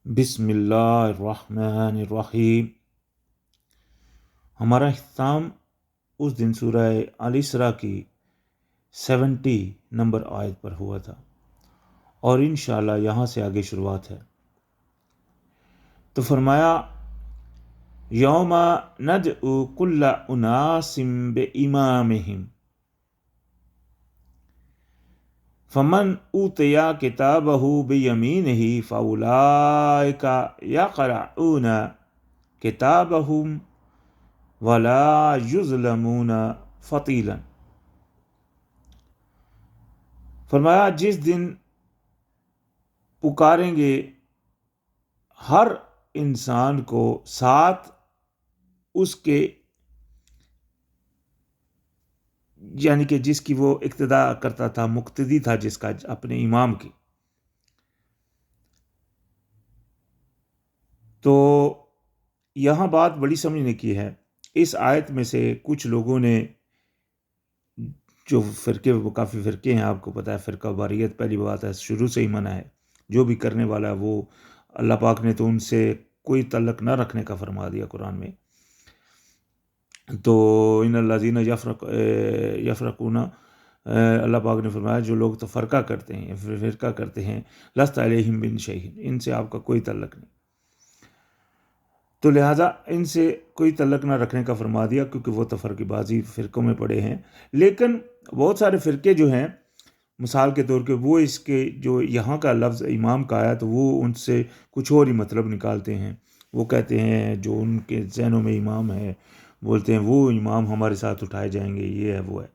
بسم اللہ الرحمن الرحیم۔ ہمارا اختتام اس دن سورہ الاسراء کی 70 نمبر آیت پر ہوا تھا اور انشاءاللہ یہاں سے آگے شروعات ہے۔ تو فرمایا یوم ندعو کل اناس بامامہم فمن اوتیا کتابہ بیمینہ فاولئک یقرؤون کتابہم ولا یظلمون فتیلا۔ فرمایا جس دن پکاریں گے ہر انسان کو ساتھ اس کے یعنی کہ جس کی وہ اقتدا کرتا تھا، مقتدی تھا جس کا اپنے امام کی، تو یہاں بات بڑی سمجھنے کی ہے۔ اس آیت میں سے کچھ لوگوں نے جو فرقے، وہ کافی فرقے ہیں، آپ کو پتہ ہے فرقہ واریت پہلی بات ہے شروع سے ہی منع ہے، جو بھی کرنے والا ہے وہ اللہ پاک نے تو ان سے کوئی تعلق نہ رکھنے کا فرما دیا قرآن میں۔ تو ان الذین یفرقون، اللہ پاک نے فرمایا جو لوگ تو فرقہ کرتے ہیں، فرقہ کرتے ہیں، لست علیہم من شیء، ان سے آپ کا کوئی تعلق نہیں، تو لہٰذا ان سے کوئی تعلق نہ رکھنے کا فرما دیا، کیونکہ وہ تفرقہ بازی فرقوں میں پڑے ہیں۔ لیکن بہت سارے فرقے جو ہیں، مثال کے طور پہ وہ اس کے جو یہاں کا لفظ امام کا آیا تو وہ ان سے کچھ اور ہی مطلب نکالتے ہیں۔ وہ کہتے ہیں جو ان کے ذہنوں میں امام ہے، بولتے ہیں وہ امام ہمارے ساتھ اٹھائے جائیں گے، یہ ہے وہ ہے۔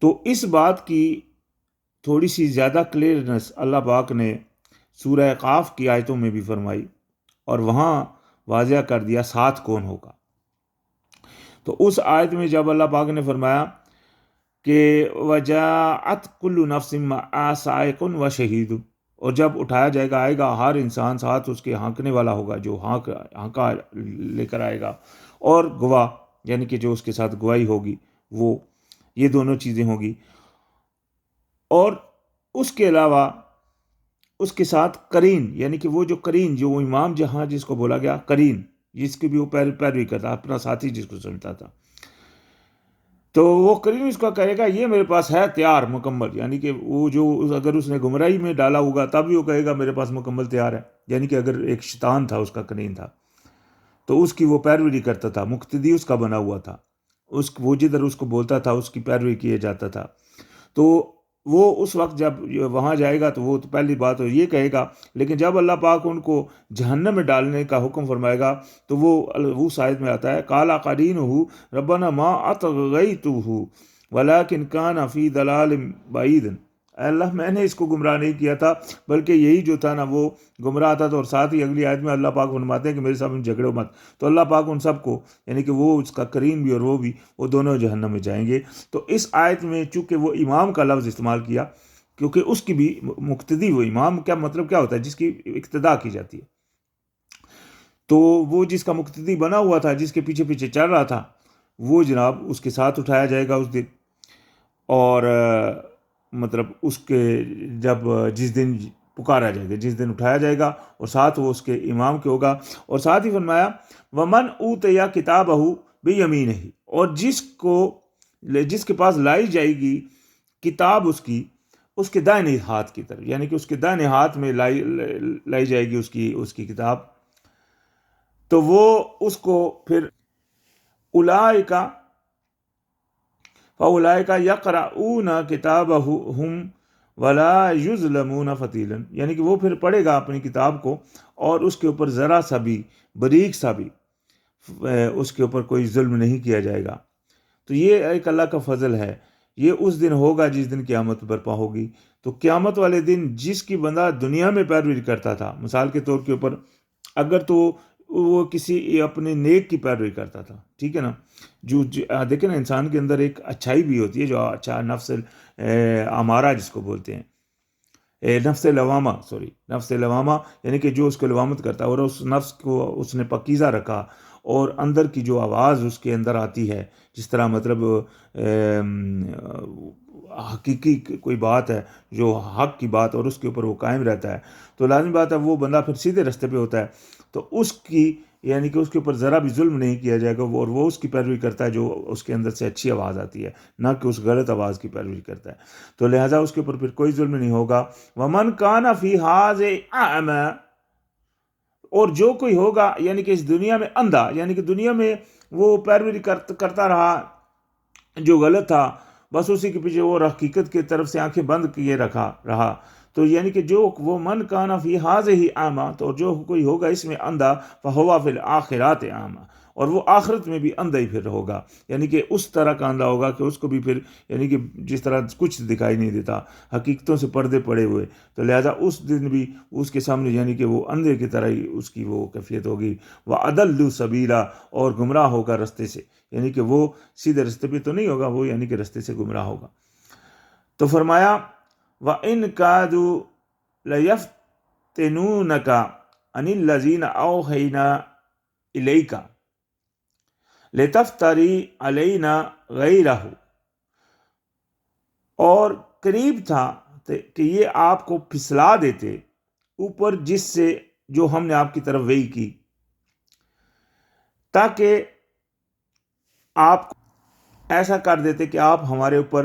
تو اس بات کی تھوڑی سی زیادہ کلیئرنس اللہ پاک نے سورہ قاف کی آیتوں میں بھی فرمائی اور وہاں واضح کر دیا ساتھ کون ہوگا۔ تو اس آیت میں جب اللہ پاک نے فرمایا کہ وجاءت کل نفس معها سائق و شہید، اور جب اٹھایا جائے گا، آئے گا ہر انسان ساتھ اس کے ہانکنے والا ہوگا، جو ہانکا لے کر آئے گا، اور گواہ یعنی کہ جو اس کے ساتھ گواہی ہوگی، وہ یہ دونوں چیزیں ہوگی۔ اور اس کے علاوہ اس کے ساتھ قرین، یعنی کہ وہ جو قرین، جو وہ امام جہاں جس کو بولا گیا قرین، جس کی بھی وہ پیروی کرتا، اپنا ساتھی جس کو سمجھتا تھا، تو وہ قرین اس کو کہے گا یہ میرے پاس ہے تیار مکمل، یعنی کہ وہ جو اگر اس نے گمراہی میں ڈالا ہوگا تب بھی وہ کہے گا میرے پاس مکمل تیار ہے۔ یعنی کہ اگر ایک شیطان تھا، اس کا قرین تھا، تو اس کی وہ پیروی نہیں کرتا تھا، مقتدی اس کا بنا ہوا تھا، وہ جدھر اس کو بولتا تھا اس کی پیروی کیا جاتا تھا۔ تو وہ اس وقت جب وہاں جائے گا تو وہ تو پہلی بات یہ کہے گا، لیکن جب اللہ پاک ان کو جہنم میں ڈالنے کا حکم فرمائے گا تو وہ آیت میں آتا ہے قال قرینہ ربنا ما اطغیتہ ولکن کان فی ضلال بعید، اے اللہ میں نے اس کو گمراہ نہیں کیا تھا بلکہ یہی جو تھا نا وہ گمراہ تھا۔ تو اور ساتھ ہی اگلی آیت میں اللہ پاک فرماتے ہیں کہ میرے سامنے جھگڑو مت، تو اللہ پاک ان سب کو یعنی کہ وہ اس کا قرین بھی اور وہ بھی، وہ دونوں جہنم میں جائیں گے۔ تو اس آیت میں چونکہ وہ امام کا لفظ استعمال کیا، کیونکہ اس کی بھی مقتدی، وہ امام کیا مطلب کیا ہوتا ہے؟ جس کی اقتدا کی جاتی ہے۔ تو وہ جس کا مقتدی بنا ہوا تھا، جس کے پیچھے پیچھے چل رہا تھا، وہ جناب اس کے ساتھ اٹھایا جائے گا اس دن، اور مطلب اس کے جس دن پکارا جائے گا، جس دن اٹھایا جائے گا، اور ساتھ وہ اس کے امام کے ہوگا۔ اور ساتھ ہی فرمایا ومن اوتیا کتابہ بیمینہ، اور جس کے پاس لائی جائے گی کتاب اس کے دائیں ہاتھ کی طرف، یعنی کہ اس کے دائیں ہاتھ میں لائی جائے گی اس کی کتاب، تو وہ اس کو پھر اولئک فاولئک یقرؤون کتابہم ولا یظلمون فتیلا، یعنی کہ وہ پھر پڑھے گا اپنی کتاب کو اور اس کے اوپر ذرا سا بھی، باریک سا بھی اس کے اوپر کوئی ظلم نہیں کیا جائے گا۔ تو یہ ایک اللہ کا فضل ہے۔ یہ اس دن ہوگا جس دن قیامت برپا ہوگی۔ تو قیامت والے دن جس کی بندہ دنیا میں پیروی کرتا تھا، مثال کے طور کے اوپر اگر تو وہ کسی اپنے نیک کی پیروی کرتا تھا، ٹھیک ہے نا، جو دیکھیں نا انسان کے اندر ایک اچھائی بھی ہوتی ہے، جو اچھا نفس امارہ جس کو بولتے ہیں، نفس لوامہ، یعنی کہ جو اس کو لوامت کرتا ہے، اور اس نفس کو اس نے پاکیزہ رکھا، اور اندر کی جو آواز اس کے اندر آتی ہے، جس طرح مطلب حقیقی کوئی بات ہے جو حق کی بات اور اس کے اوپر وہ قائم رہتا ہے تو لازمی بات ہے وہ بندہ پھر سیدھے راستے پہ ہوتا ہے. تو اس کی یعنی کہ اس کے اوپر ذرا بھی ظلم نہیں کیا جائے گا اور وہ اس کی پیروی کرتا ہے جو اس کے اندر سے اچھی آواز آتی ہے، نہ کہ اس غلط آواز کی پیروی کرتا ہے. تو لہٰذا اس کے اوپر پھر کوئی ظلم نہیں ہوگا. وَمَنْ كَانَ فِي هَٰذِهِ أَعْمَىٰ، اور جو کوئی ہوگا یعنی کہ اس دنیا میں اندھا، یعنی کہ دنیا میں وہ پیروی کرتا رہا جو غلط تھا، بس اسی کے پیچھے وہ حقیقت کی طرف سے آنکھیں بند کیے رہا. تو یعنی کہ جو وہ من کانا فی ہذہ اعمیٰ، تو جو کوئی ہوگا اس میں اندھا، فہو فی الآخرات اعمیٰ، اور وہ آخرت میں بھی اندھا ہی پھر ہوگا. یعنی کہ اس طرح کا اندھا ہوگا کہ اس کو بھی پھر یعنی کہ جس طرح کچھ دکھائی نہیں دیتا، حقیقتوں سے پردے پڑے ہوئے، تو لہذا اس دن بھی اس کے سامنے یعنی کہ وہ اندھے کی طرح ہی اس کی وہ کیفیت ہوگی. وَأَضَلُّ سَبِيلًا، اور گمراہ ہوگا رستے سے، یعنی کہ وہ سیدھے رستے پہ تو نہیں ہوگا، وہ یعنی کہ رستے سے گمراہ ہوگا. تو فرمایا وَإِن كَادُوا لَيَفْتِنُونَكَ عَنِ الَّذِينَ أَوْحَيْنَا إِلَيْكَ لِتَفْتَرِي عَلَيْنَا غَيْرَهُ، اور قریب تھا کہ یہ آپ کو پھسلا دیتے اوپر جس سے جو ہم نے آپ کی طرف وحی کی، تاکہ آپ ایسا کر دیتے کہ آپ ہمارے اوپر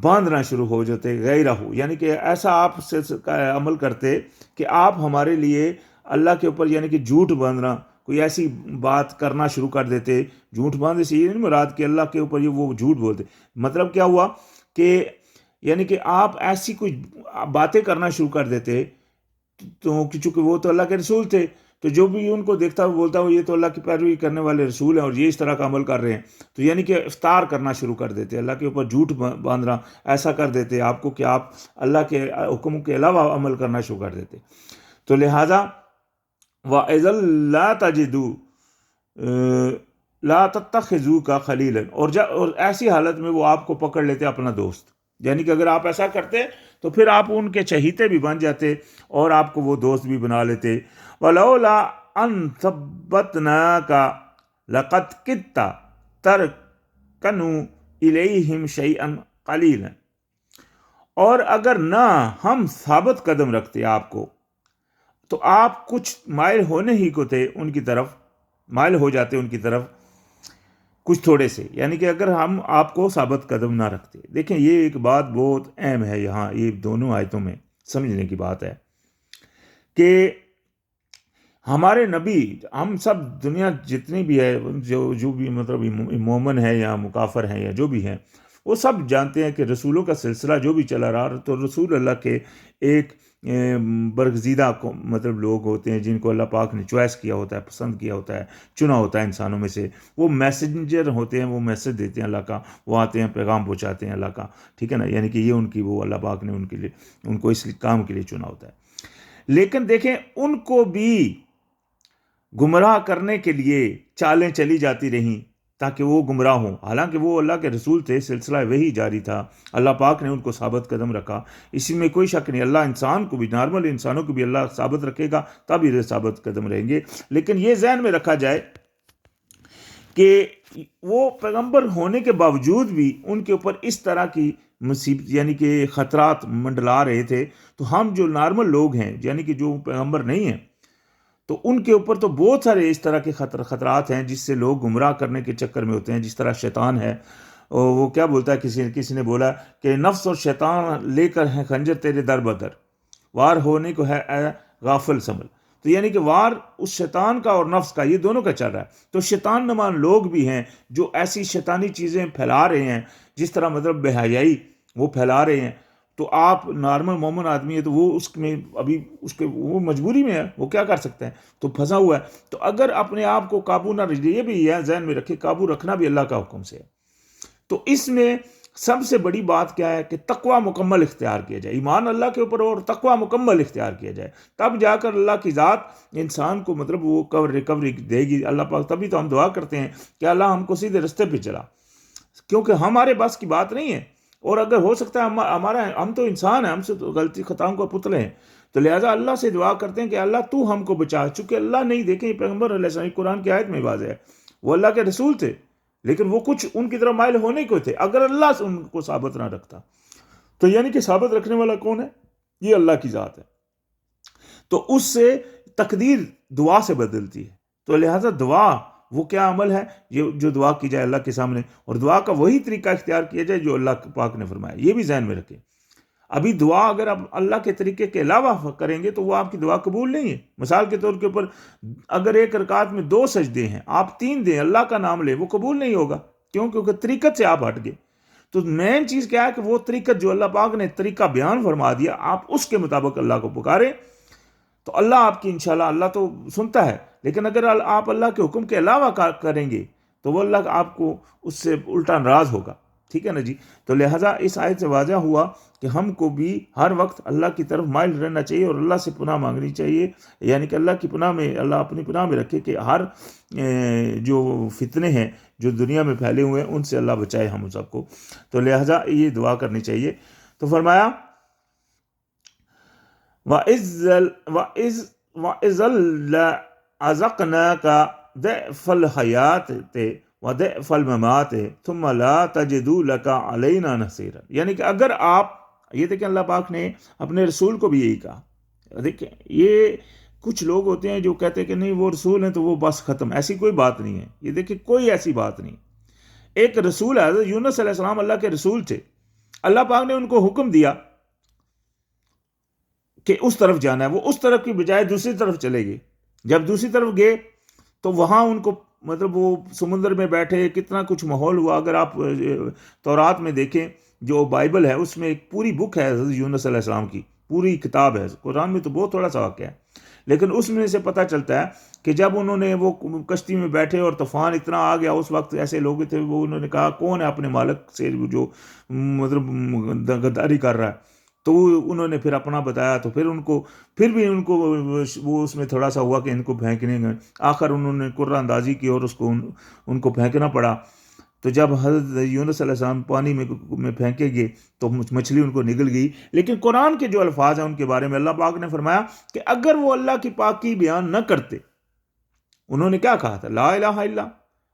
باندھنا شروع ہو جاتے غیرہ، یعنی کہ ایسا آپ سے عمل کرتے کہ آپ ہمارے لیے اللہ کے اوپر یعنی کہ جھوٹ باندھنا، کوئی ایسی بات کرنا شروع کر دیتے. جھوٹ باندھنے سے یہ نہیں مراد کہ اللہ کے اوپر یہ وہ جھوٹ بولتے. مطلب کیا ہوا کہ یعنی کہ آپ ایسی کچھ باتیں کرنا شروع کر دیتے، تو چونکہ وہ تو اللہ کے رسول تھے، تو جو بھی ان کو دیکھتا وہ بولتا وہ یہ تو اللہ کی پیروی کرنے والے رسول ہیں اور یہ اس طرح کا عمل کر رہے ہیں. تو یعنی کہ افطار کرنا شروع کر دیتے، اللہ کے اوپر جھوٹ باندھنا ایسا کر دیتے آپ کو کہ آپ اللہ کے حکم کے علاوہ عمل کرنا شروع کر دیتے. تو لہٰذا وَإِذًا لَا تَجِدُوا لَا تَتَّخِذُوكَ خَلِيلًا، اور ایسی حالت میں وہ آپ کو پکڑ لیتے اپنا دوست. یعنی کہ اگر آپ ایسا کرتے تو پھر آپ ان کے چہیتے بھی بن جاتے اور آپ کو وہ دوست بھی بنا لیتے. وَلَوْلَا أَن ثَبَّتْنَاكَ لَقَدْ كِدتَّ تَرْكَنُوا إِلَيْهِمْ شَيْئًا قَلِيلًا، اور اگر نہ ہم ثابت قدم رکھتے آپ کو تو آپ کچھ مائل ہونے ہی کو تھے ان کی طرف، مائل ہو جاتے ان کی طرف کچھ تھوڑے سے، یعنی کہ اگر ہم آپ کو ثابت قدم نہ رکھتے. دیکھیں یہ ایک بات بہت اہم ہے یہاں، یہ دونوں آیتوں میں سمجھنے کی بات ہے کہ ہمارے نبی، ہم سب دنیا جتنی بھی ہے جو بھی مطلب مومن ہے یا مکافر ہیں یا جو بھی ہیں، وہ سب جانتے ہیں کہ رسولوں کا سلسلہ جو بھی چلا رہا، تو رسول اللہ کے ایک برگزیدہ مطلب لوگ ہوتے ہیں جن کو اللہ پاک نے چوائس کیا ہوتا ہے، پسند کیا ہوتا ہے، چنا ہوتا ہے انسانوں میں سے. وہ میسنجر ہوتے ہیں، وہ میسج دیتے ہیں اللہ کا، وہ آتے ہیں پیغام پہنچاتے ہیں اللہ کا، ٹھیک ہے نا. یعنی کہ یہ ان کی وہ اللہ پاک نے ان کے لیے ان کو اس کام کے لیے چنا ہوتا ہے. لیکن دیکھیں ان کو بھی گمراہ کرنے کے لیے چالیں چلی جاتی رہیں تاکہ وہ گمراہ ہوں، حالانکہ وہ اللہ کے رسول تھے، سلسلہ وہی جاری تھا، اللہ پاک نے ان کو ثابت قدم رکھا. اسی میں کوئی شک نہیں، اللہ انسان کو بھی، نارمل انسانوں کو بھی اللہ ثابت رکھے گا تب یہ ثابت قدم رہیں گے. لیکن یہ ذہن میں رکھا جائے کہ وہ پیغمبر ہونے کے باوجود بھی ان کے اوپر اس طرح کی مصیبت یعنی کہ خطرات منڈلا رہے تھے. تو ہم جو نارمل لوگ ہیں یعنی کہ جو پیغمبر نہیں ہیں، تو ان کے اوپر تو بہت سارے اس طرح کے خطرات ہیں جس سے لوگ گمراہ کرنے کے چکر میں ہوتے ہیں. جس طرح شیطان ہے، وہ کیا بولتا ہے، کسی نے بولا کہ نفس اور شیطان لے کر ہیں خنجر تیرے در بدر، وار ہونے کو ہے اے غافل سنبھل. تو یعنی کہ وار اس شیطان کا اور نفس کا، یہ دونوں کا چل رہا ہے. تو شیطان نما لوگ بھی ہیں جو ایسی شیطانی چیزیں پھیلا رہے ہیں، جس طرح مطلب بے حیائی وہ پھیلا رہے ہیں. تو آپ نارمل مومن آدمی ہے تو وہ اس میں ابھی اس کے وہ مجبوری میں ہے، وہ کیا کر سکتے ہیں، تو پھنسا ہوا ہے. تو اگر اپنے آپ کو قابو نہ رکھے، یہ بھی ہے ذہن میں رکھے، قابو رکھنا بھی اللہ کا حکم سے ہے. تو اس میں سب سے بڑی بات کیا ہے کہ تقوی مکمل اختیار کیا جائے، ایمان اللہ کے اوپر اور تقوی مکمل اختیار کیا جائے. تب جا کر اللہ کی ذات انسان کو مطلب وہ ریکوری دے گی اللہ پاک. تبھی تو ہم دعا کرتے ہیں کہ اللہ ہم کو سیدھے رستے پہ چلا، کیونکہ ہمارے بس کی بات نہیں ہے. اور اگر ہو سکتا ہے ہم تو انسان ہیں، ہم سے تو غلطی خطاؤں کو پتلے ہیں، تو لہٰذا اللہ سے دعا کرتے ہیں کہ اللہ تو ہم کو بچا. چونکہ اللہ نہیں، دیکھیں یہ پیغمبر علیہ السلام قرآن کی آیت میں واضح ہے، وہ اللہ کے رسول تھے لیکن وہ کچھ ان کی طرف مائل ہونے کو تھے، اگر اللہ سے ان کو ثابت نہ رکھتا. تو یعنی کہ ثابت رکھنے والا کون ہے؟ یہ اللہ کی ذات ہے. تو اس سے تقدیر دعا سے بدلتی ہے. تو لہٰذا دعا وہ کیا عمل ہے یہ جو دعا کی جائے اللہ کے سامنے، اور دعا کا وہی طریقہ اختیار کیا جائے جو اللہ پاک نے فرمایا. یہ بھی ذہن میں رکھیں. ابھی دعا اگر آپ اللہ کے طریقے کے علاوہ کریں گے تو وہ آپ کی دعا قبول نہیں ہے. مثال کے طور کے اوپر اگر ایک رکعت میں 2 سجدے ہیں، آپ 3 دیں، اللہ کا نام لیں، وہ قبول نہیں ہوگا. کیوں؟ کیونکہ طریقت سے آپ ہٹ گئے. تو مین چیز کیا ہے کہ وہ طریقت جو اللہ پاک نے طریقہ بیان فرما دیا، آپ اس کے مطابق اللہ کو پکاریں تو اللہ آپ کی انشاءاللہ، اللہ تو سنتا ہے، لیکن اگر آپ اللہ کے حکم کے علاوہ کریں گے تو وہ اللہ آپ کو اس سے الٹا ناراض ہوگا. ٹھیک ہے نا جی. تو لہٰذا اس آیت سے واضح ہوا کہ ہم کو بھی ہر وقت اللہ کی طرف مائل رہنا چاہیے اور اللہ سے پناہ مانگنی چاہیے. یعنی کہ اللہ کی پناہ میں، اللہ اپنی پناہ میں رکھے کہ ہر جو فتنے ہیں جو دنیا میں پھیلے ہوئے ہیں ان سے اللہ بچائے ہم سب کو. تو لہٰذا یہ دعا کرنی چاہیے. تو فرمایا وَإِذَا أَذَقْنَاكَ ضِعْفَ الْحَيَاةِ وَضِعْفَ الْمَمَاتِ ثُمَّ لَا تَجِدُوا لَكَ عَلَيْنَا نَصِيرًا. یعنی کہ اگر آپ، یہ دیکھیں اللہ پاک نے اپنے رسول کو بھی یہی کہا. دیکھیں یہ کچھ لوگ ہوتے ہیں جو کہتے ہیں کہ نہیں وہ رسول ہیں تو وہ بس ختم. ایسی کوئی بات نہیں ہے. یہ دیکھیں کوئی ایسی بات نہیں. ایک رسول ہے، حضرت یونس علیہ السلام اللہ کے رسول تھے. اللہ پاک نے ان کو حکم دیا کہ اس طرف جانا ہے، وہ اس طرف کی بجائے دوسری طرف چلے گئے. جب دوسری طرف گئے تو وہاں ان کو مطلب وہ سمندر میں بیٹھے، کتنا کچھ ماحول ہوا. اگر آپ تورات میں دیکھیں جو بائبل ہے اس میں ایک پوری بک ہے حضرت یونس علیہ السلام کی، پوری کتاب ہے. قرآن میں تو بہت تھوڑا سا واقعہ ہے، لیکن اس میں سے پتہ چلتا ہے کہ جب انہوں نے وہ کشتی میں بیٹھے اور طوفان اتنا آ گیا، اس وقت ایسے لوگ تھے وہ انہوں نے کہا کون ہے اپنے مالک سے جو مطلب غداری کر رہا ہے. تو انہوں نے پھر اپنا بتایا، تو پھر بھی ان کو وہ اس میں تھوڑا سا ہوا کہ ان کو پھینکنے گئے. آخر انہوں نے قرہ اندازی کی اور اس کو ان کو پھینکنا پڑا. تو جب حضرت یونس علیہ السلام پانی میں پھینکے گئے تو مچھلی ان کو نگل گئی. لیکن قرآن کے جو الفاظ ہیں ان کے بارے میں اللہ پاک نے فرمایا کہ اگر وہ اللہ کی پاکی بیان نہ کرتے، انہوں نے کیا کہا تھا؟ لا الہ الا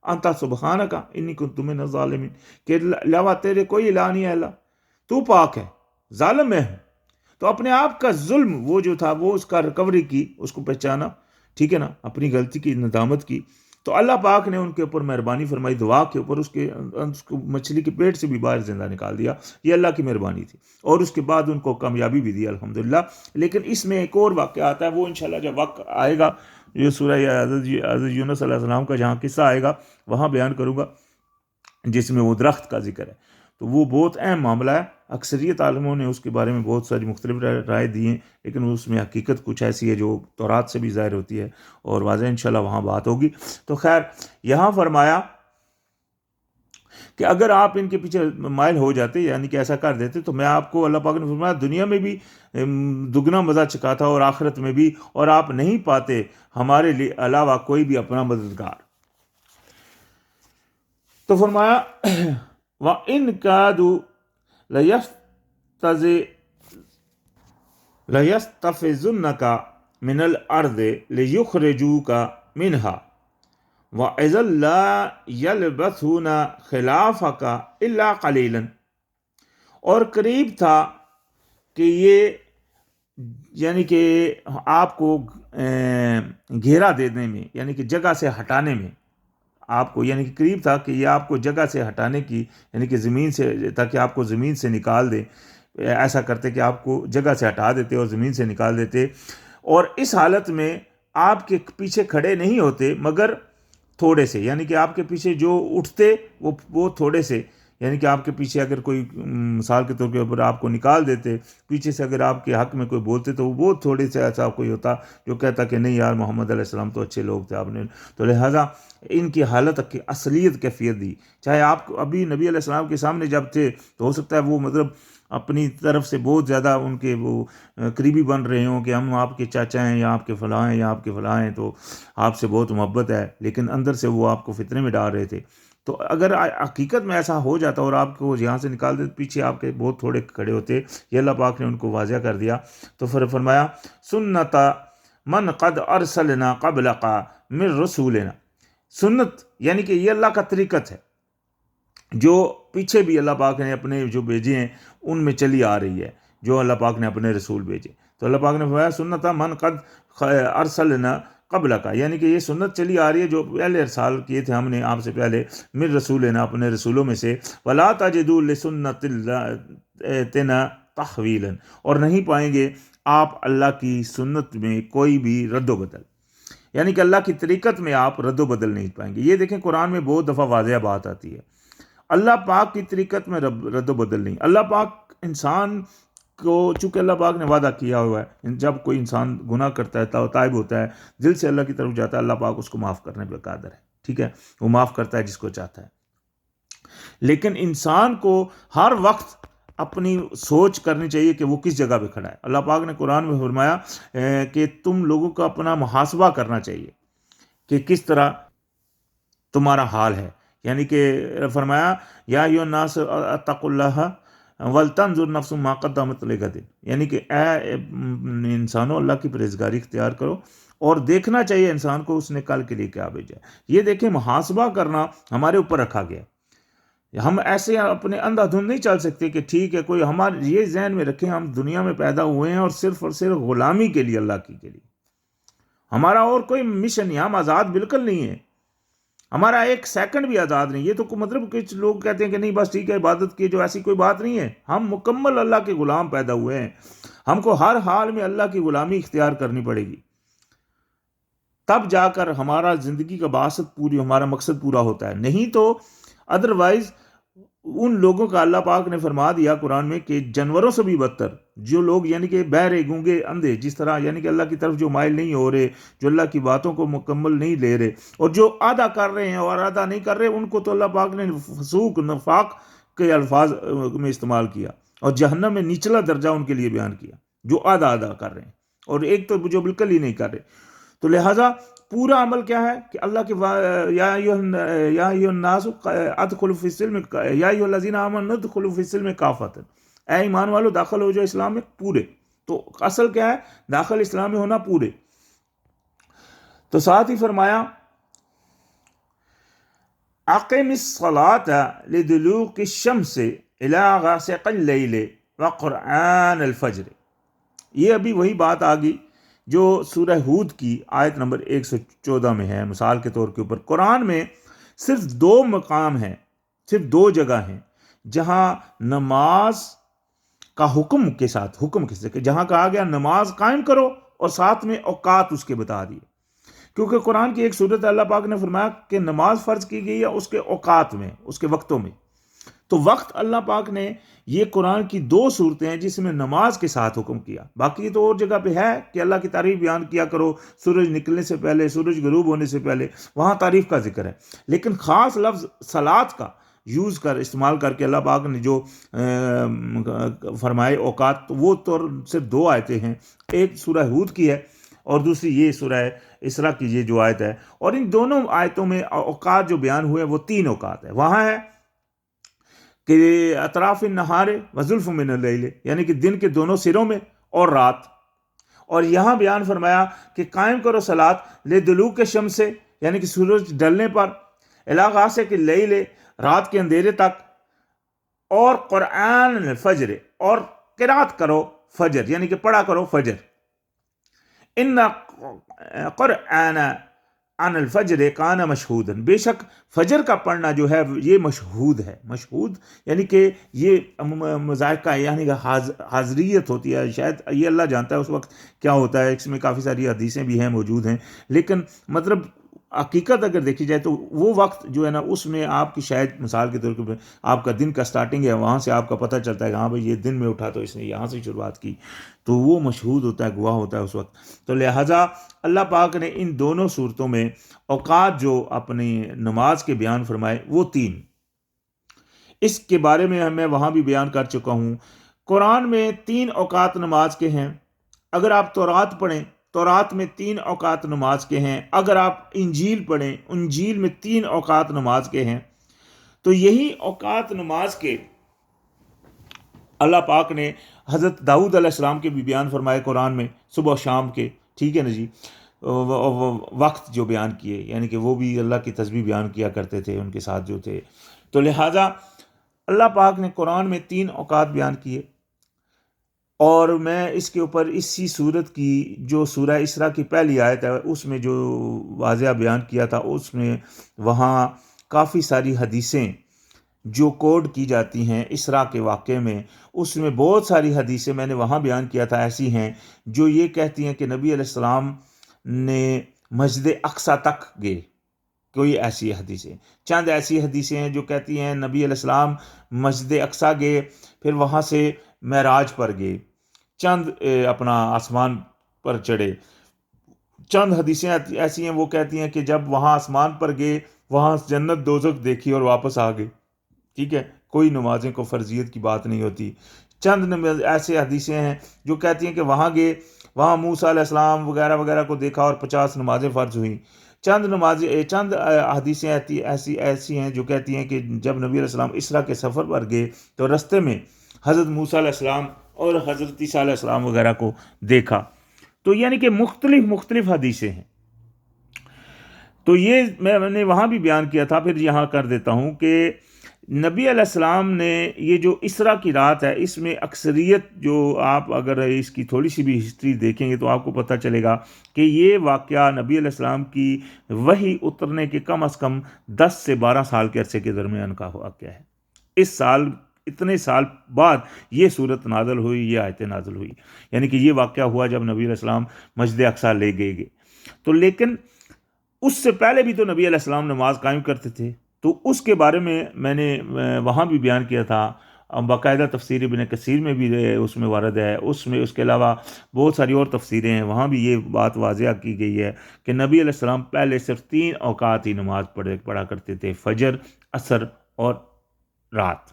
انت سبحانک انی کنت من الظالمین، کہ علاوہ تیرے کوئی الہ نہیں ہے اللہ، تو پاک ہے، ظالم میں ہوں. تو اپنے آپ کا ظلم وہ جو تھا وہ اس کا ریکوری کی، اس کو پہچانا، ٹھیک ہے نا، اپنی غلطی کی ندامت کی. تو اللہ پاک نے ان کے اوپر مہربانی فرمائی، دعا کے اوپر اس کو مچھلی کے پیٹ سے بھی باہر زندہ نکال دیا. یہ اللہ کی مہربانی تھی، اور اس کے بعد ان کو کامیابی بھی دی الحمدللہ. لیکن اس میں ایک اور واقعہ آتا ہے، وہ انشاءاللہ جب وقت آئے گا یہ سورہ حضرت یونس علیہ السلام کا جہاں قصہ آئے گا وہاں بیان کروں گا، جس میں وہ درخت کا ذکر ہے. تو وہ بہت اہم معاملہ ہے. اکثریت عالموں نے اس کے بارے میں بہت ساری مختلف رائے دی ہیں، لیکن اس میں حقیقت کچھ ایسی ہے جو تورات سے بھی ظاہر ہوتی ہے اور واضح انشاءاللہ وہاں بات ہوگی. تو خیر یہاں فرمایا کہ اگر آپ ان کے پیچھے مائل ہو جاتے، یعنی کہ ایسا کر دیتے، تو میں آپ کو، اللہ پاک نے فرمایا، دنیا میں بھی دگنا مزہ چکھاتا اور آخرت میں بھی، اور آپ نہیں پاتے ہمارے لیے علاوہ کوئی بھی اپنا مددگار. تو فرمایا وَإِن كَادُوا لَيَسْتَفِزُّنَّكَ مِنَ الْأَرْضِ لِيُخْرِجُوكَ مِنْهَا وَإِذًا لَا يَلْبَثُونَ خِلَافَكَ إِلَّا قَلِيلًا. اور قریب تھا کہ یہ یعنی کہ آپ کو گھیرا دینے میں، یعنی کہ جگہ سے ہٹانے میں آپ کو، یعنی کہ قریب تھا کہ یہ آپ کو جگہ سے ہٹانے کی، یعنی کہ زمین سے، تاکہ آپ کو زمین سے نکال دے. ایسا کرتے کہ آپ کو جگہ سے ہٹا دیتے اور زمین سے نکال دیتے. اور اس حالت میں آپ کے پیچھے کھڑے نہیں ہوتے مگر تھوڑے سے، یعنی کہ آپ کے پیچھے جو اٹھتے وہ تھوڑے سے، یعنی کہ آپ کے پیچھے اگر کوئی مثال کے طور کے اوپر آپ کو نکال دیتے پیچھے سے، اگر آپ کے حق میں کوئی بولتے تو وہ بہت تھوڑے سے ایسا کوئی ہوتا جو کہتا کہ نہیں یار محمد علیہ السلام تو اچھے لوگ تھے آپ نے. تو لہٰذا ان کی حالت کی اصلیت کیفیت دی. چاہے آپ ابھی نبی علیہ السلام کے سامنے جب تھے تو ہو سکتا ہے وہ مطلب اپنی طرف سے بہت زیادہ ان کے وہ قریبی بن رہے ہوں کہ ہم آپ کے چاچا ہیں یا آپ کے فلاں ہیں یا آپ کے فلاں ہیں، تو آپ سے بہت محبت ہے، لیکن اندر سے وہ آپ کو فتنے میں ڈال رہے تھے. تو اگر حقیقت میں ایسا ہو جاتا اور آپ کو یہاں سے نکال دیتے، پیچھے آپ کے بہت تھوڑے کھڑے ہوتے. یہ اللہ پاک نے ان کو واضح کر دیا. تو پھر فرمایا سنت من قد ارسلنا قبلک من رسولنا. سنت یعنی کہ یہ اللہ کا طریقت ہے، جو پیچھے بھی اللہ پاک نے اپنے جو بھیجے ہیں ان میں چلی آ رہی ہے، جو اللہ پاک نے اپنے رسول بھیجے. تو اللہ پاک نے فرمایا سنت من قد ارسلنا قبل کا، یعنی کہ یہ سنت چلی آ رہی ہے جو پہلے ارسال کیے تھے ہم نے آپ سے پہلے، من رسولنا اپنے رسولوں میں سے، ولا تجدوا لسنت تنا تحویلا، اور نہیں پائیں گے آپ اللہ کی سنت میں کوئی بھی رد و بدل، یعنی کہ اللہ کی طریقت میں آپ رد و بدل نہیں پائیں گے. یہ دیکھیں قرآن میں بہت دفعہ واضح بات آتی ہے، اللہ پاک کی طریقت میں رد و بدل نہیں. اللہ پاک انسان کو، چونکہ اللہ پاک نے وعدہ کیا ہوا ہے جب کوئی انسان گناہ کرتا ہے، تائب ہوتا ہے، دل سے اللہ کی طرف جاتا ہے، اللہ پاک اس کو معاف کرنے پہ قادر ہے. ٹھیک ہے، وہ معاف کرتا ہے جس کو چاہتا ہے. لیکن انسان کو ہر وقت اپنی سوچ کرنی چاہیے کہ وہ کس جگہ پہ کھڑا ہے. اللہ پاک نے قرآن میں فرمایا کہ تم لوگوں کو اپنا محاسبہ کرنا چاہیے کہ کس طرح تمہارا حال ہے. یعنی کہ فرمایا یا ایھا الناس اتقوا اللہ ولتنظر نفس ما قدمت لغد، یعنی کہ اے انسانوں اللہ کی پرہیزگاری اختیار کرو اور دیکھنا چاہیے انسان کو اس نے کل کے لیے کیا بھیجا ہے. یہ دیکھیں محاسبہ کرنا ہمارے اوپر رکھا گیا. ہم ایسے اپنے اندھا دھند نہیں چل سکتے کہ ٹھیک ہے کوئی، ہمارے یہ ذہن میں رکھیں ہم دنیا میں پیدا ہوئے ہیں اور صرف غلامی کے لیے، اللہ کی کے لیے. ہمارا اور کوئی مشن نہیں، ہم آزاد بالکل نہیں ہیں، ہمارا ایک سیکنڈ بھی آزاد نہیں. یہ تو مطلب کچھ لوگ کہتے ہیں کہ نہیں بس ٹھیک ہے عبادت کی جو، ایسی کوئی بات نہیں ہے. ہم مکمل اللہ کے غلام پیدا ہوئے ہیں، ہم کو ہر حال میں اللہ کی غلامی اختیار کرنی پڑے گی، تب جا کر ہمارا زندگی کا مقصد ہمارا مقصد پورا ہوتا ہے. نہیں تو ادروائز ان لوگوں کا اللہ پاک نے فرما دیا قرآن میں کہ جانوروں سے بھی بدتر جو لوگ، یعنی کہ بہرے گونگے اندھے جس طرح، یعنی کہ اللہ کی طرف جو مائل نہیں ہو رہے، جو اللہ کی باتوں کو مکمل نہیں لے رہے، اور جو آدھا کر رہے ہیں اور آدھا نہیں کر رہے، ان کو تو اللہ پاک نے فسوق نفاق کے الفاظ میں استعمال کیا اور جہنم میں نچلا درجہ ان کے لیے بیان کیا، جو آدھا کر رہے ہیں اور ایک تو جو بالکل ہی نہیں کر رہے. تو لہٰذا پورا عمل کیا ہے کہ اللہ کے یا ایھا الناس ادخلوا فی السلم یا ایھا الذین آمنوا ادخلوا فی السلم کافۃ، اے ایمان والو داخل ہو جو اسلام میں پورے. تو اصل کیا ہے؟ داخل اسلام میں ہونا پورے. تو ساتھ ہی فرمایا اقم الصلاۃ لدلوق الشمس الی غاسق اللیل وقرآن الفجر. یہ ابھی وہی بات آ گئی جو سورہ ہود کی آیت نمبر 114 میں ہے. مثال کے طور کے اوپر قرآن میں صرف 2 مقام ہیں، صرف 2 جگہ ہیں جہاں نماز کا حکم کے ساتھ جہاں کہا گیا نماز قائم کرو اور ساتھ میں اوقات اس کے بتا دیے. کیونکہ قرآن کی ایک صورت اللہ پاک نے فرمایا کہ نماز فرض کی گئی ہے اس کے اوقات میں، اس کے وقتوں میں. تو وقت اللہ پاک نے یہ قرآن کی 2 صورتیں ہیں جس میں نماز کے ساتھ حکم کیا. باقی تو اور جگہ پہ ہے کہ اللہ کی تعریف بیان کیا کرو سورج نکلنے سے پہلے، سورج غروب ہونے سے پہلے، وہاں تعریف کا ذکر ہے. لیکن خاص لفظ صلاۃ کا استعمال کر کے اللہ پاک نے جو فرمائے اوقات، وہ تو صرف 2 آیتیں ہیں. ایک سورہ ہود کی ہے اور دوسری یہ سورہ اسراء کی یہ جو آیت ہے. اور ان دونوں آیتوں میں اوقات جو بیان ہوئے وہ 3 اوقات ہے. وہاں ہے کہ اطراف النہار وزلف من اللیل، یعنی کہ دن کے دونوں سروں میں اور رات. اور یہاں بیان فرمایا کہ قائم کرو صلاۃ لدلوق الشمس سے، یعنی کہ سورج ڈلنے پر، الی غاسق اللیل رات کے اندھیرے تک، اور قرآن الفجر اور قرات کرو فجر، یعنی کہ پڑھا کرو فجر. ان قرآن عن الفجر کان مشہودا، بے شک فجر کا پڑھنا جو ہے یہ مشہود ہے. مشہود یعنی کہ یہ مذائقہ، یعنی کہ حاضریت ہوتی ہے. شاید یہ اللہ جانتا ہے اس وقت کیا ہوتا ہے، اس میں کافی ساری حدیثیں بھی ہیں، موجود ہیں. لیکن مطلب حقیقت اگر دیکھی جائے تو وہ وقت جو ہے نا، اس میں آپ کی شاید مثال کے طور پر آپ کا دن کا سٹارٹنگ ہے، وہاں سے آپ کا پتہ چلتا ہے کہ ہاں بھائی یہ دن میں اٹھا تو اس نے یہاں سے شروعات کی، تو وہ مشہود ہوتا ہے، گواہ ہوتا ہے اس وقت. تو لہٰذا اللہ پاک نے ان دونوں صورتوں میں اوقات جو اپنی نماز کے بیان فرمائے وہ 3. اس کے بارے میں میں وہاں بھی بیان کر چکا ہوں. قرآن میں 3 اوقات نماز کے ہیں. اگر آپ تورات پڑھیں، تورات میں 3 اوقات نماز کے ہیں. اگر آپ انجیل پڑھیں، انجیل میں 3 اوقات نماز کے ہیں. تو یہی اوقات نماز کے اللہ پاک نے حضرت داؤد علیہ السلام کے بھی بیان فرمائے قرآن میں، صبح و شام کے. ٹھیک ہے نا جی، وقت جو بیان کیے، یعنی کہ وہ بھی اللہ کی تسبیح بیان کیا کرتے تھے ان کے ساتھ جو تھے. تو لہٰذا اللہ پاک نے قرآن میں 3 اوقات بیان کیے، اور میں اس کے اوپر اسی صورت کی جو سورہ اسراء کی پہلی آیت ہے اس میں جو واضح بیان کیا تھا، اس میں وہاں کافی ساری حدیثیں جو کوڈ کی جاتی ہیں اسراء کے واقعے میں، اس میں بہت ساری حدیثیں میں نے وہاں بیان کیا تھا ایسی ہیں جو یہ کہتی ہیں کہ نبی علیہ السلام نے مسجد اقصیٰ تک گئے۔ کوئی ایسی حدیثیں، چند ایسی حدیثیں ہیں جو کہتی ہیں نبی علیہ السلام مسجد اقصیٰ گئے، پھر وہاں سے معراج پر گئے، چند اپنا آسمان پر چڑھے۔ چند حدیثیں ایسی ہیں وہ کہتی ہیں کہ جب وہاں آسمان پر گئے، وہاں جنت دوزخ دیکھی اور واپس آ گئے۔ ٹھیک ہے، کوئی نمازیں کو فرضیت کی بات نہیں ہوتی۔ چند ایسے حدیثیں ہیں جو کہتی ہیں کہ وہاں گئے، وہاں موسیٰ علیہ السلام وغیرہ وغیرہ کو دیکھا اور 50 نمازیں فرض ہوئیں۔ چند حدیثیں ایسی ہیں جو کہتی ہیں کہ جب نبی علیہ السلام اسراء کے سفر پر گئے تو رستے میں حضرت موسیٰ علیہ السلام اور حضرت عیسیٰ علیہ السلام وغیرہ کو دیکھا۔ تو یعنی کہ مختلف حدیثیں ہیں۔ تو یہ میں نے وہاں بھی بیان کیا تھا، پھر یہاں کر دیتا ہوں کہ نبی علیہ السلام نے یہ جو اسراء کی رات ہے، اس میں اکثریت جو آپ اگر اس کی تھوڑی سی بھی ہسٹری دیکھیں گے تو آپ کو پتہ چلے گا کہ یہ واقعہ نبی علیہ السلام کی وحی اترنے کے کم از کم 10 سے 12 سال کے عرصے کے درمیان کا واقعہ ہے۔ اس سال اتنے سال بعد یہ صورت نازل ہوئی، یہ آیتیں نازل ہوئی، یعنی کہ یہ واقعہ ہوا جب نبی علیہ السلام مسجد اقصیٰ لے گئے۔ تو لیکن اس سے پہلے بھی تو نبی علیہ السلام نماز قائم کرتے تھے، تو اس کے بارے میں نے وہاں بھی بیان کیا تھا، باقاعدہ تفسیر ابن کثیر میں بھی اس میں وارد ہے، اس کے علاوہ بہت ساری اور تفسیریں ہیں، وہاں بھی یہ بات واضح کی گئی ہے کہ نبی علیہ السلام پہلے صرف 3 اوقات ہی نماز پڑھا کرتے تھے، فجر، عصر اور رات،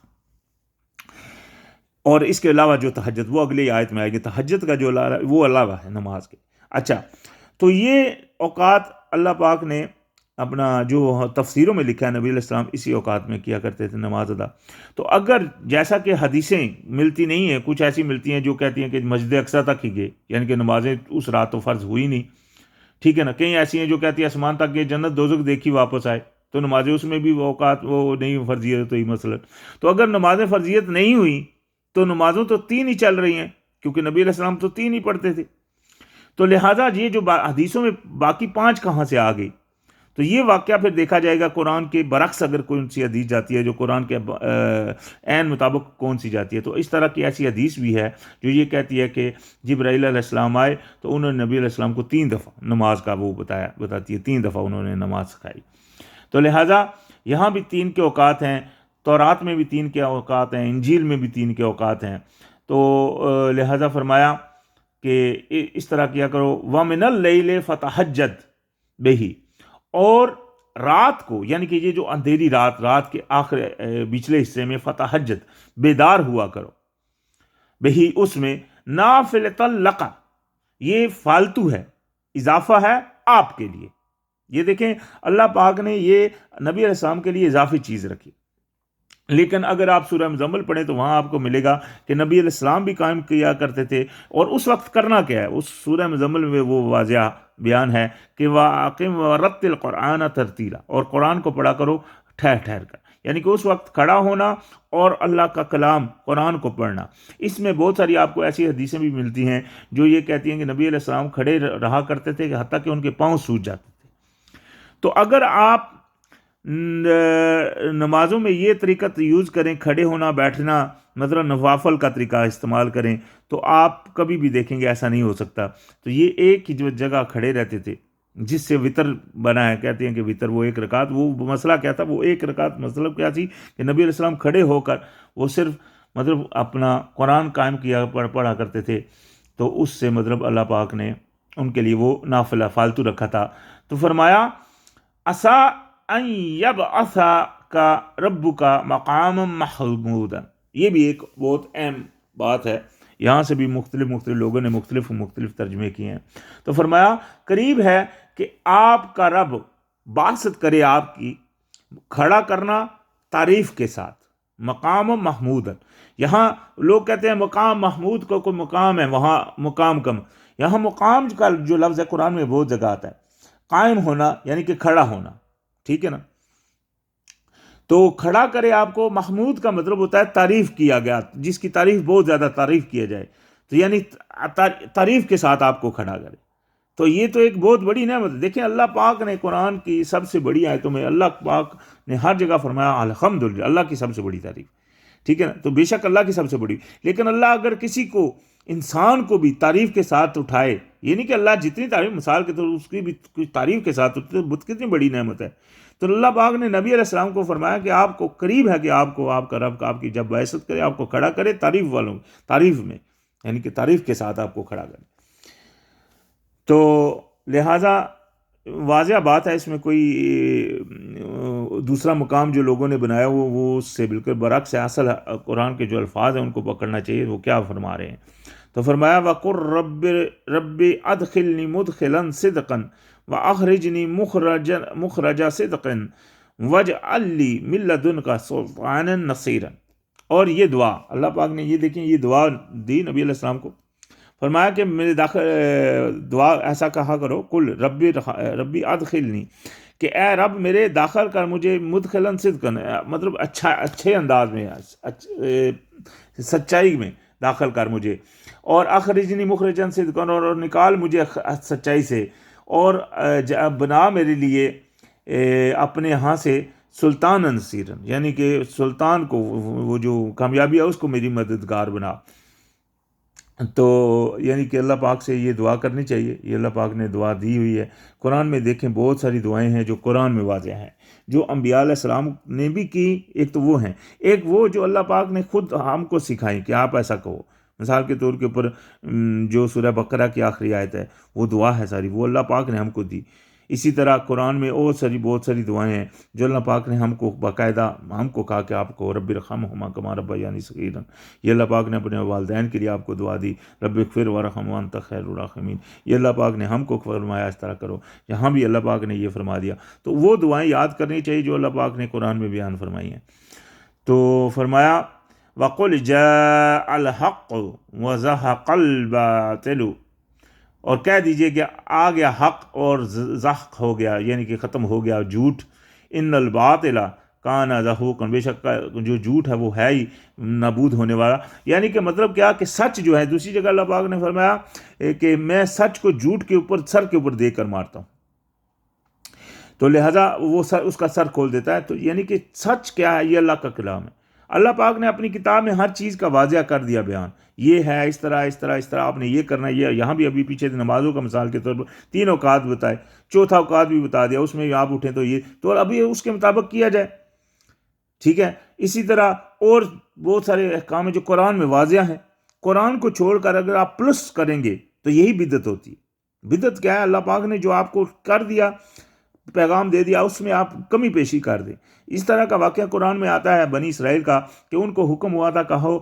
اور اس کے علاوہ جو تہجد وہ اگلی آیت میں آئے گی، تہجد کا جو وہ علاوہ ہے نماز کے۔ اچھا، تو یہ اوقات اللہ پاک نے اپنا جو تفسیروں میں لکھا ہے، نبی علیہ السلام اسی اوقات میں کیا کرتے تھے نماز ادا۔ تو اگر جیسا کہ حدیثیں ملتی نہیں ہیں، کچھ ایسی ملتی ہیں جو کہتی ہیں کہ مسجد اقصیٰ تک ہی گئے، یعنی کہ نمازیں اس رات تو فرض ہوئی نہیں، ٹھیک ہے نا۔ کہیں ایسی ہیں جو کہتی ہیں آسمان تک گئے، جنت دوزخ دیکھی واپس آئے، تو نمازیں اس میں بھی وہ اوقات وہ نہیں فرضیت ہوئی مثلا۔ تو اگر نمازیں فرضیت نہیں ہوئی تو نمازوں تو 3 ہی چل رہی ہیں، کیونکہ نبی علیہ السلام تو 3 ہی پڑھتے تھے۔ تو لہٰذا یہ جو حدیثوں میں باقی 5 کہاں سے آ گئی؟ تو یہ واقعہ پھر دیکھا جائے گا قرآن کے برعکس اگر کوئی سی حدیث جاتی ہے جو قرآن کے عین مطابق کون سی جاتی ہے، تو اس طرح کی ایسی حدیث بھی ہے جو یہ کہتی ہے کہ جبرائیل علیہ السلام آئے تو انہوں نے نبی علیہ السلام کو 3 دفعہ نماز کا وہ بتاتی ہے، 3 دفعہ انہوں نے نماز سکھائی۔ تو لہٰذا یہاں بھی 3 کے اوقات ہیں، تورات میں بھی 3 کے اوقات ہیں، انجیل میں بھی 3 کے اوقات ہیں۔ تو لہٰذا فرمایا کہ اس طرح کیا کرو، وَمِنَ اللَّيْلِ فَتَہَجَّدْ بِهِ، اور رات کو، یعنی کہ یہ جو اندھیری رات کے آخر پچھلے حصے میں فتحجد، بیدار ہوا کرو، بہی اس میں، نافلۃ لک، یہ فالتو ہے، اضافہ ہے آپ کے لیے۔ یہ دیکھیں اللہ پاک نے یہ نبی علیہ السلام کے لیے اضافی چیز رکھی۔ لیکن اگر آپ سورہ مزمل پڑھیں تو وہاں آپ کو ملے گا کہ نبی علیہ السلام بھی قائم کیا کرتے تھے، اور اس وقت کرنا کیا ہے، اس سورہ مزمل میں وہ واضح بیان ہے کہ وَأَقِمْ وَرَتِّلْ الْقُرْآنَ تَرْتِيلًا، اور قرآن کو پڑھا کرو ٹھہر ٹھہر کر، یعنی کہ اس وقت کھڑا ہونا اور اللہ کا کلام قرآن کو پڑھنا۔ اس میں بہت ساری آپ کو ایسی حدیثیں بھی ملتی ہیں جو یہ کہتی ہیں کہ نبی علیہ السلام کھڑے رہا کرتے تھے کہ حتیٰ کہ ان کے پاؤں سوج جاتے تھے۔ تو اگر آپ نمازوں میں یہ طریقہ یوز کریں، کھڑے ہونا، بیٹھنا، مطلب نوافل کا طریقہ استعمال کریں، تو آپ کبھی بھی دیکھیں گے ایسا نہیں ہو سکتا۔ تو یہ ایک ہی جگہ کھڑے رہتے تھے، جس سے وطر بنا ہے، کہتے ہیں کہ وطر وہ 1 رکعت، وہ مسئلہ کیا تھا، وہ 1 رکعت مطلب کیا تھی کہ نبی علیہ السلام کھڑے ہو کر وہ صرف مطلب اپنا قرآن قائم کیا پڑھا کرتے تھے، تو اس سے مطلب اللہ پاک نے ان کے لیے وہ نافلہ فالتو رکھا تھا۔ تو فرمایا عسیٰ ان یبعثک ربک مقاما محمودا، یہ بھی ایک بہت اہم بات ہے، یہاں سے بھی مختلف لوگوں نے مختلف ترجمے کیے ہیں۔ تو فرمایا قریب ہے کہ آپ کا رب بعثت کرے آپ کی، کھڑا کرنا تعریف کے ساتھ، مقام محمود۔ یہاں لوگ کہتے ہیں مقام محمود کو کوئی مقام ہے، وہاں مقام کم، یہاں مقام کا جو لفظ ہے قرآن میں بہت جگہ آتا ہے، قائم ہونا یعنی کہ کھڑا ہونا، ٹھیک ہے نا۔ تو کھڑا کرے آپ کو، محمود کا مطلب ہوتا ہے تعریف کیا گیا، جس کی تعریف بہت زیادہ تعریف کیا جائے، تو یعنی تعریف کے ساتھ آپ کو کھڑا کرے. تو یہ تو ایک بہت بڑی نعمت ہے. دیکھیں اللہ پاک نے قرآن کی سب سے بڑی آیتوں میں اللہ پاک نے ہر جگہ فرمایا الحمدللہ، اللہ کی سب سے بڑی تعریف. ٹھیک ہے نا؟ تو بے شک اللہ کی سب سے بڑی، لیکن اللہ اگر کسی کو، انسان کو بھی تعریف کے ساتھ اٹھائے، یہ نہیں کہ اللہ جتنی تعریف، مثال کے طور اس کی بھی کچھ تعریف کے ساتھ اٹھائے، تو کتنی بڑی نعمت ہے. تو اللہ پاک نے نبی علیہ السلام کو فرمایا کہ آپ کو قریب ہے کہ آپ کو آپ کا رب آپ کی جب بعثت کرے، آپ کو کھڑا کرے تعریف والوں، تعریف میں، یعنی کہ تعریف کے ساتھ آپ کو کھڑا کرے. تو لہٰذا واضح بات ہے، اس میں کوئی دوسرا مقام جو لوگوں نے بنایا وہ اس سے بالکل برعکس ہے. اصل قرآن کے جو الفاظ ہیں ان کو پکڑنا چاہیے، وہ کیا فرما رہے ہیں. تو فرمایا وَقُلْ رَبِّ أَدْخِلْنِي مُدْخِلًا صِدْقًا وَأَخْرِجْنِي مُخْرَجَ صِدْقٍ وَاجْعَلْ لِي مِن لَّدُنْكَ سُلْطَانًا نَصِيرًا. اور یہ دعا اللہ پاک نے، یہ دیکھیں یہ دعا دی نبی علیہ السلام کو، فرمایا کہ میرے دعا ایسا کہا کرو، کل ربی ادخلنی، کہ اے رب میرے داخل کر مجھے مدخلاً صدقاً، مطلب اچھے انداز میں، سچائی میں داخل کر مجھے، اور اخرجنی مخرجاً صدقاً، اور نکال مجھے سچائی سے، اور بنا میرے لیے اپنے ہاں سے سلطان نصیرن، یعنی کہ سلطان کو، وہ جو کامیابی ہے اس کو میری مددگار بنا. تو یعنی کہ اللہ پاک سے یہ دعا کرنی چاہیے. یہ اللہ پاک نے دعا دی ہوئی ہے قرآن میں. دیکھیں بہت ساری دعائیں ہیں جو قرآن میں واضح ہیں، جو انبیاء علیہ السلام نے بھی کی. ایک تو وہ ہیں، ایک وہ جو اللہ پاک نے خود ہم کو سکھائیں کہ آپ ایسا کہو. مثال کے طور کے اوپر جو سورہ بقرہ کی آخری آیت ہے وہ دعا ہے ساری، وہ اللہ پاک نے ہم کو دی. اسی طرح قرآن میں اور بہت ساری دعائیں ہیں جو اللہ پاک نے ہم کو باقاعدہ ہم کو کہا کہ آپ کو رب ارحمہما کما ربیانی صغیرا. یہ اللہ پاک نے اپنے والدین کے لیے آپ کو دعا دی، رب اغفر وارحم وانت خیر الراحمین. یہ اللہ پاک نے ہم کو فرمایا اس طرح کرو. یہاں بھی اللہ پاک نے یہ فرما دیا. تو وہ دعائیں یاد کرنی چاہیے جو اللہ پاک نے قرآن میں بیان فرمائی ہیں. تو فرمایا وَقُلْ جَاءَ الْحَقُّ وَزَهَقَ الْبَاطِلُ، اور کہہ دیجئے کہ آ گیا حق اور زحق ہو گیا، یعنی کہ ختم ہو گیا جھوٹ. ان الباطل کان زہوقا، بے شک جو جھوٹ ہے وہ ہے ہی نابود ہونے والا. یعنی کہ مطلب کیا کہ سچ جو ہے، دوسری جگہ اللہ پاک نے فرمایا کہ میں سچ کو جھوٹ کے اوپر، سر کے اوپر دے کر مارتا ہوں. تو لہٰذا وہ اس کا سر کھول دیتا ہے. تو یعنی کہ سچ کیا ہے، یہ اللہ کا کلام ہے. اللہ پاک نے اپنی کتاب میں ہر چیز کا واضح کر دیا بیان، یہ ہے اس طرح اس طرح اس طرح آپ نے یہ کرنا ہے. یہ یہاں بھی ابھی پیچھے نمازوں کا مثال کے طور پر 3 اوقات بتائے، چوتھا اوقات بھی بتا دیا، اس میں آپ اٹھیں تو یہ، تو ابھی اس کے مطابق کیا جائے. ٹھیک ہے. اسی طرح اور بہت سارے احکام ہیں جو قرآن میں واضح ہیں. قرآن کو چھوڑ کر اگر آپ پلس کریں گے تو یہی بدعت ہوتی ہے. بدعت کیا ہے؟ اللہ پاک نے جو آپ کو کر دیا، پیغام دے دیا، اس میں آپ کمی پیشی کر دیں. اس طرح کا واقعہ قرآن میں آتا ہے بنی اسرائیل کا، کہ ان کو حکم ہوا تھا کہو،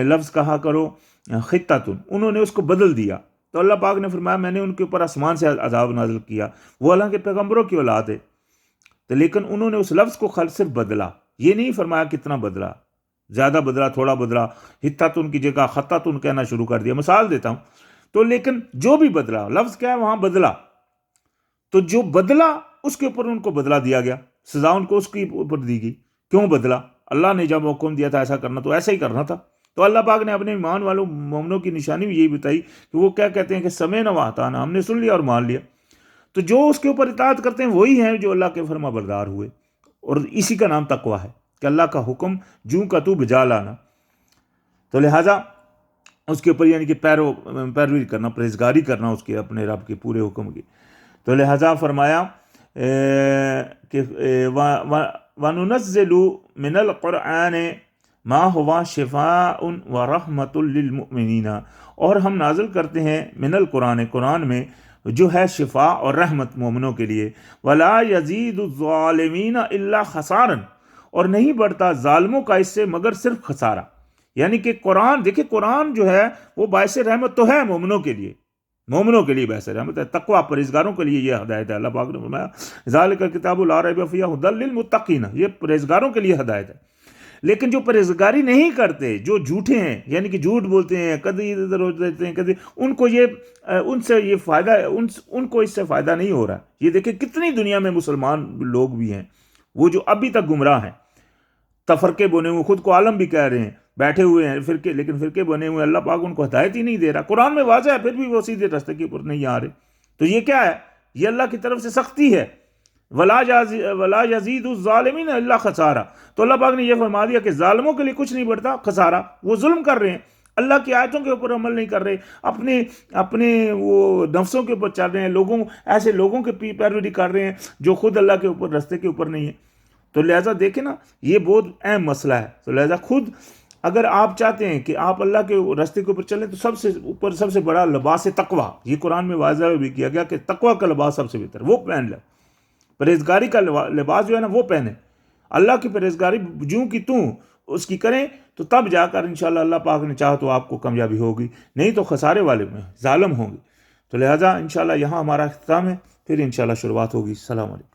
لفظ کہا کرو خطۃن، انہوں نے اس کو بدل دیا. تو اللہ پاک نے فرمایا میں نے ان کے اوپر آسمان سے عذاب نازل کیا. وہ حالانکہ پیغمبروں کی اولاد ہے، تو لیکن انہوں نے اس لفظ کو صرف بدلا. یہ نہیں فرمایا کتنا بدلا، زیادہ بدلا، تھوڑا بدلا، حتتن کی جگہ خطتن کہنا شروع کر دیا. مثال دیتا ہوں. تو لیکن جو بھی بدلا، لفظ کیا ہے وہاں بدلا، تو جو بدلا اس کے اوپر ان کو بدلا دیا گیا، سزا ان کو اس کے اوپر دی گئی. کیوں بدلا؟ اللہ نے جب حکم دیا تھا ایسا کرنا تو ایسا ہی کرنا تھا. تو اللہ پاک نے اپنے ایمان والوں مومنوں کی نشانی بھی یہی بتائی کہ وہ کیا کہتے ہیں کہ سمعنا واطعنا، ہم نے سن لیا اور مان لیا. تو جو اس کے اوپر اطاعت کرتے ہیں وہی ہیں جو اللہ کے فرما بردار ہوئے. اور اسی کا نام تقویٰ ہے کہ اللہ کا حکم جوں کا تو بجا لانا. تو لہٰذا اس کے اوپر یعنی کہ پیروی کرنا، پرہیزگاری کرنا اس کے اپنے رب کے پورے حکم کی. تو لہٰذا فرمایا کہ وَنُنَزِّلُ مِنَ الْقُرْآنِ مَا هُوَ شِفَاءٌ وَرَحْمَةٌ لِّلْمُؤْمِنِينَ، اور ہم نازل کرتے ہیں من القرآن، قرآن میں جو ہے شفا اور رحمت مومنوں کے لیے. وَلَا يَزِيدُ الظَّالِمِينَ إِلَّا خَسَارًا، اور نہیں بڑھتا ظالموں کا اس سے مگر صرف خسارہ. یعنی کہ قرآن، دیکھیں قرآن جو ہے وہ باعث رحمت تو ہے مومنوں کے لیے، مومنوں کے لیے باعث رحمت ہے، تقویٰ پرہیزگاروں کے لیے یہ ہدایت ہے. اللہ پاک نے فرمایا ذالک الکتاب لا ریب فیہ ھدی للمتقین، یہ پرہیزگاروں کے لیے ہدایت ہے. لیکن جو پرہیزگاری نہیں کرتے، جو جھوٹے ہیں، یعنی کہ جھوٹ بولتے ہیں، کدی ادھر ہو دیتے ہیں، کدی ان کو ان سے یہ فائدہ، ان کو اس سے فائدہ نہیں ہو رہا. یہ دیکھیں کتنی دنیا میں مسلمان لوگ بھی ہیں وہ جو ابھی تک گمراہ ہیں. تفرقے بنے ہوئے، خود کو عالم بھی کہہ رہے ہیں، بیٹھے ہوئے ہیں فرقے، لیکن فرقے بنے ہوئے، اللہ پاک ان کو ہدایت ہی نہیں دے رہا، قرآن میں واضح ہے، پھر بھی وہ سیدھے راستے کے اوپر نہیں آ رہے. تو یہ کیا ہے؟ یہ اللہ کی طرف سے سختی ہے. ولا یزید الظالمین الا خسارہ. تو اللہ پاک نے یہ فرما دیا کہ ظالموں کے لیے کچھ نہیں بڑھتا، خسارہ. وہ ظلم کر رہے ہیں، اللہ کی آیتوں کے اوپر عمل نہیں کر رہے، اپنے وہ نفسوں کے اوپر چل رہے ہیں، ایسے لوگوں کے پیروی کر رہے ہیں جو خود اللہ کے اوپر راستے کے اوپر نہیں ہے. تو لہٰذا دیکھیں نا، یہ بہت اہم مسئلہ ہے. تو لہٰذا خود اگر آپ چاہتے ہیں کہ آپ اللہ کے راستے کے اوپر چلیں تو سب سے بڑا لباس تقویٰ، یہ قرآن میں واضح بھی کیا گیا کہ تقویٰ کا لباس سب سے بہتر، وہ پہن لیں. پرہیزگاری کا لباس جو ہے نا وہ پہنے، اللہ کی پرہیزگاری جوں کی توں اس کی کریں، تو تب جا کر انشاءاللہ اللہ پاک نے چاہا تو آپ کو کامیابی ہوگی، نہیں تو خسارے والے میں ظالم ہوں گے. تو لہٰذا انشاءاللہ یہاں ہمارا اختتام ہے، پھر انشاءاللہ شروعات ہوگی. السلام علیکم.